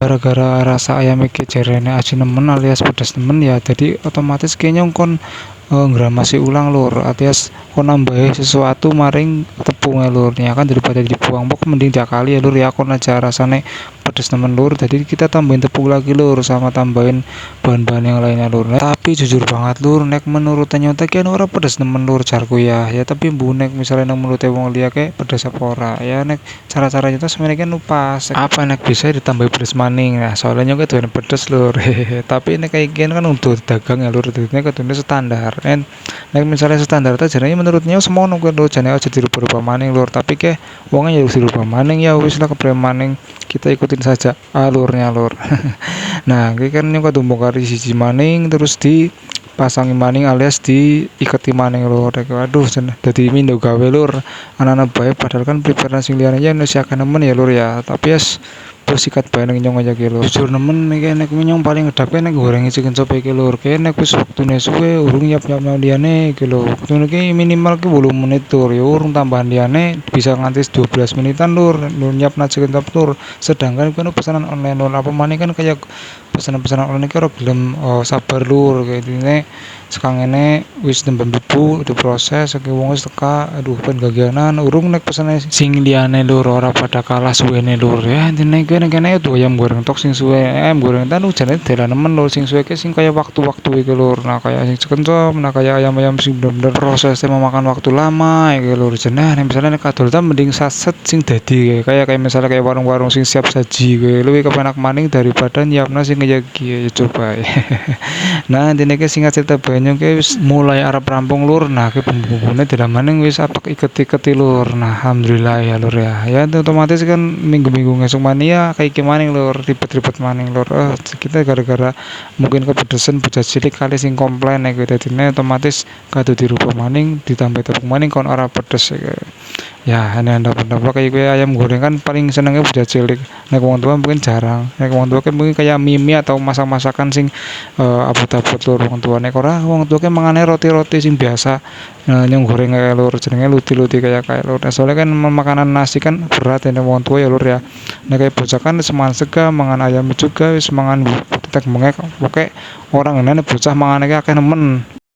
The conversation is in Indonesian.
gara-gara rasa ayam iki jarene asin nemen alias pedes nemen ya jadi otomatis kayaknya kon ngramasi ulang lur alias kon nambahi sesuatu maring tepung ya lur ya kan daripada dibuang pokok mending diakali ya lur ya kon aja rasane pedes nemen lur jadi kita tambahin tepung lagi lur sama tambahin bahan-bahan yang lainnya lur. Nah, tapi jujur banget lur nek menurut nyata kan ora pedes nemen lur jarku ya tapi bu nek misalnya nang menurut wong liya kayak pedes apa ora ya nek cara-caranya itu sebenarnya kan pas apa nek bisa ditambah pedes maning nah soalnya kan tuh pedes lur hehehe tapi nek kayak gini kan untuk dagang ya lur ini kan standar and nek misalnya standar aja jadi menurutnya semono kan lur jane aja dirubah-rubah maning lur tapi ke wongnya ya dirubah maning ya wis lah kebre maning kita ikutin saja alurnya lur. Nah ini kan nyokot kari siji maning terus dipasangi maning alias diiketi maning lur waduh jadi mindo gawe lur anak-anak baik padahal kan preferensi liane aja Indonesia kan nemen ya lur ya tapi yes bersikat bae nang nyong aja lur jujur nemen iki nek nyong paling ngedap nek goreng chicken chop iki lur kene nek wis wektune suwe urung nyap-nyap liyane iki lho wektune iki minimal ki 8 menit lur ya urung tambahan liyane bisa nganti 12 menitan lur nyapna chicken chop lur sedangkan kan pesanan online lur apa maneh kan kayak pesanan-pesanan online iki ora gelem sabar lur kayak ini sekarang ini wis nembem debu diproses saking wong wis teka aduh ben gagianan urung nek pesane sing liyane lur ora pada kalah suwene lur ya intine kene tuh ayam goreng tok sing suwe ayam goreng tan ujane dalan nemen lur sing suwe ki sing kaya waktu-waktu iki lur nah kaya sing kencom nah kaya ayam-ayam sing bener-bener prosesnya memakan waktu lama iki lur jenah nek misalnya nek kadol ta mending saset sing dadi kayak misalnya kayak warung-warung sing siap saji kuwi luwih kepenak maning daripada nyiapna sing kaya ya coba nah intine ki singkat cerita banyak wis mulai arep rampung lur nah ke bumbu-bumbune maning wis apak iket-iketi lur nah alhamdulillah ya lur ya otomatis kan minggu-minggu ngesuk mania kayak gimana lur ribet-ribet maning lur kita gara-gara mungkin kepedesan bocah cilik kali sing komplain nek dadine otomatis kado dirubah maning ditambah tepung maning kon ora pedes ya anda pendapat kayak gue ayam goreng kan paling senengnya bocah cilik nek wong tua mungkin jarang nek wong tua kan mungkin kayak mie atau masak-masakan sing abot-abot lur wong tua nek ora wong tua kan mangane roti-roti sing biasa yang goreng kayak lur jenenge luti-luti kayak lur soalnya kan makanan nasi kan berat ya wong tua ya lur ya nek kayak bocah kan semangan sega mangan ayam juga wis mangan tetek bengek pokoke orang ngene bocah mangane akeh nemen